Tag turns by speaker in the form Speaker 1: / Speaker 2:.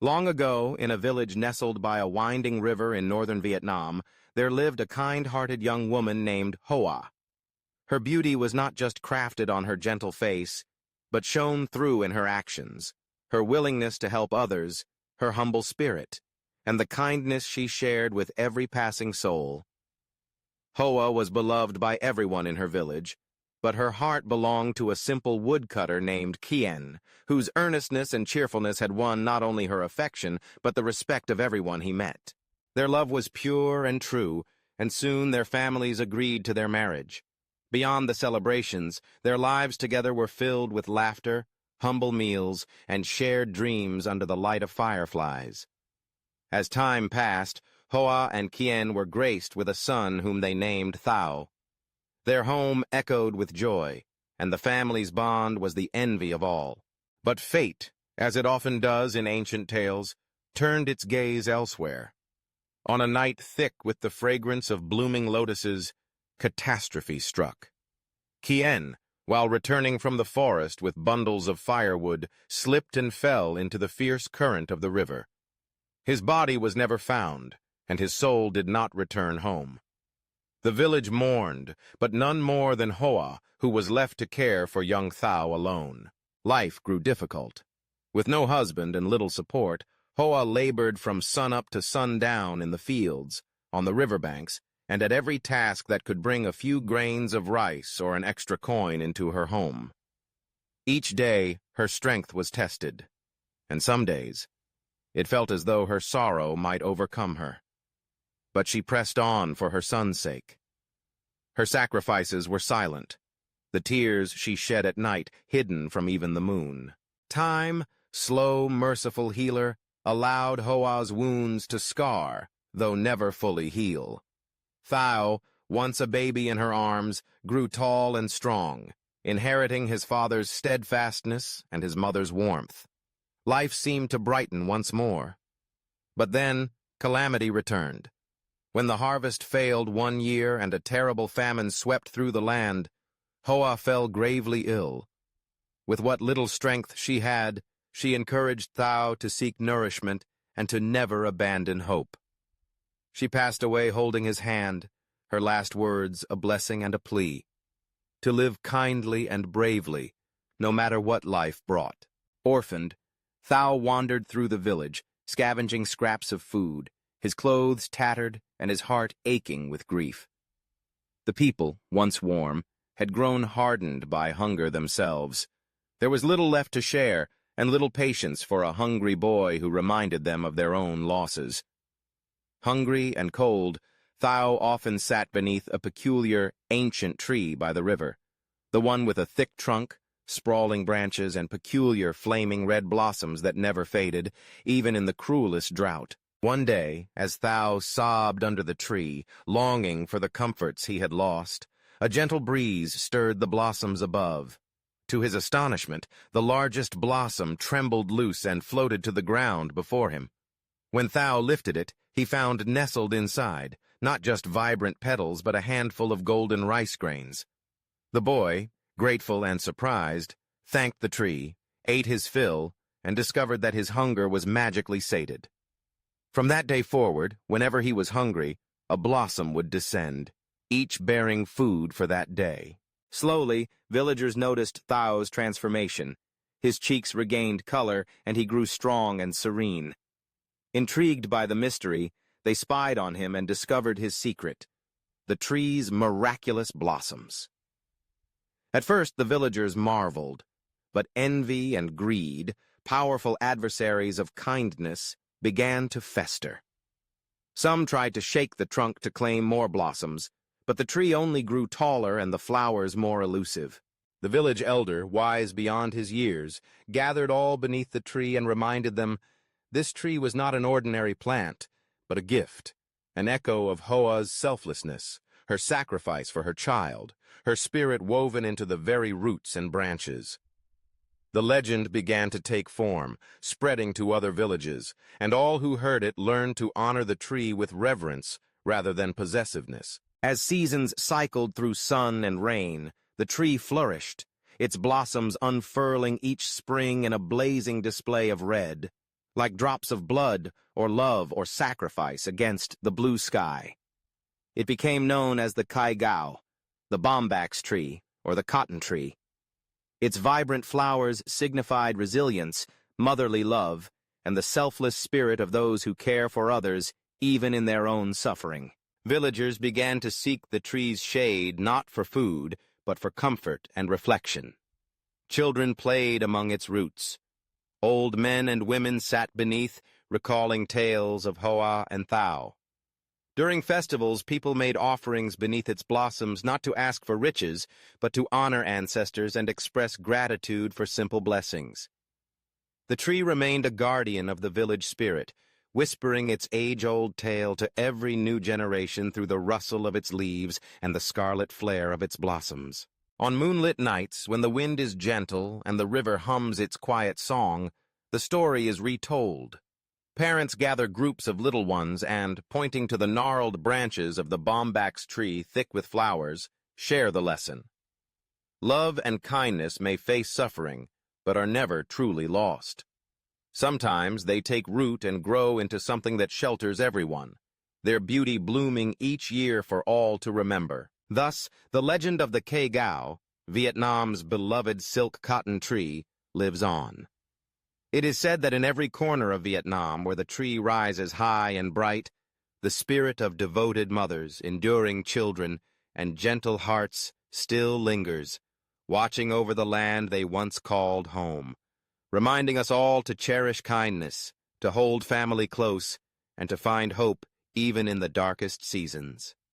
Speaker 1: Long ago, in a village nestled by a winding river in northern Vietnam, there lived a kind-hearted young woman named Hoa. Her beauty was not just crafted on her gentle face, but shone through in her actions, her willingness to help others, her humble spirit, and the kindness she shared with every passing soul. Hoa was beloved by everyone in her village, but her heart belonged to a simple woodcutter named Kien, whose earnestness and cheerfulness had won not only her affection, but the respect of everyone he met. Their love was pure and true, and soon their families agreed to their marriage. Beyond the celebrations, their lives together were filled with laughter, humble meals, and shared dreams under the light of fireflies. As time passed, Hoa and Kien were graced with a son whom they named Thao. Their home echoed with joy, and the family's bond was the envy of all. But fate, as it often does in ancient tales, turned its gaze elsewhere. On a night thick with the fragrance of blooming lotuses, catastrophe struck. Kien, while returning from the forest with bundles of firewood, slipped and fell into the fierce current of the river. His body was never found, and his soul did not return home. The village mourned, but none more than Hoa, who was left to care for young Thao alone. Life grew difficult. With no husband and little support, Hoa labored from sunup to sundown in the fields, on the riverbanks, and at every task that could bring a few grains of rice or an extra coin into her home. Each day, her strength was tested, and some days, it felt as though her sorrow might overcome her. But she pressed on for her son's sake. Her sacrifices were silent, the tears she shed at night hidden from even the moon. Time, slow, merciful healer, allowed Hoa's wounds to scar, though never fully heal. Thao, once a baby in her arms, grew tall and strong, inheriting his father's steadfastness and his mother's warmth. Life seemed to brighten once more. But then, calamity returned. When the harvest failed one year and a terrible famine swept through the land, Hoa fell gravely ill. With what little strength she had, she encouraged Thao to seek nourishment and to never abandon hope. She passed away holding his hand, her last words a blessing and a plea, to live kindly and bravely, no matter what life brought. Orphaned, Thao wandered through the village, scavenging scraps of food, his clothes tattered and his heart aching with grief. The people, once warm, had grown hardened by hunger themselves. There was little left to share, and little patience for a hungry boy who reminded them of their own losses. Hungry and cold, Thao often sat beneath a peculiar, ancient tree by the river, the one with a thick trunk, sprawling branches, and peculiar flaming red blossoms that never faded, even in the cruelest drought. One day, as Thao sobbed under the tree, longing for the comforts he had lost, a gentle breeze stirred the blossoms above. To his astonishment, the largest blossom trembled loose and floated to the ground before him. When Thao lifted it, he found nestled inside, not just vibrant petals, but a handful of golden rice grains. The boy, grateful and surprised, thanked the tree, ate his fill, and discovered that his hunger was magically sated. From that day forward, whenever he was hungry, a blossom would descend, each bearing food for that day. Slowly, villagers noticed Thao's transformation. His cheeks regained color, and he grew strong and serene. Intrigued by the mystery, they spied on him and discovered his secret, the tree's miraculous blossoms. At first, the villagers marveled, but envy and greed, powerful adversaries of kindness, began to fester. Some tried to shake the trunk to claim more blossoms, but the tree only grew taller and the flowers more elusive. The village elder, wise beyond his years, gathered all beneath the tree and reminded them this tree was not an ordinary plant, but a gift, an echo of Hoa's selflessness, her sacrifice for her child, her spirit woven into the very roots and branches. The legend began to take form, spreading to other villages, and all who heard it learned to honor the tree with reverence rather than possessiveness. As seasons cycled through sun and rain, the tree flourished, its blossoms unfurling each spring in a blazing display of red. like drops of blood or love or sacrifice against the blue sky. It became known as the Cây Gạo, the Bombax Tree, or the cotton tree. Its vibrant flowers signified resilience, motherly love, and the selfless spirit of those who care for others, even in their own suffering. Villagers began to seek the tree's shade not for food, but for comfort and reflection. Children played among its roots. Old men and women sat beneath, recalling tales of Hoa and Thao. During festivals, people made offerings beneath its blossoms not to ask for riches, but to honor ancestors and express gratitude for simple blessings. The tree remained a guardian of the village spirit, whispering its age-old tale to every new generation through the rustle of its leaves and the scarlet flare of its blossoms. On moonlit nights, when the wind is gentle and the river hums its quiet song, the story is retold. Parents gather groups of little ones and, pointing to the gnarled branches of the Bombax tree thick with flowers, share the lesson. Love and kindness may face suffering, but are never truly lost. Sometimes they take root and grow into something that shelters everyone, their beauty blooming each year for all to remember. Thus, the legend of the Cây Gạo, Vietnam's beloved silk cotton tree, lives on. It is said that in every corner of Vietnam where the tree rises high and bright, the spirit of devoted mothers, enduring children, and gentle hearts still lingers, watching over the land they once called home, reminding us all to cherish kindness, to hold family close, and to find hope even in the darkest seasons.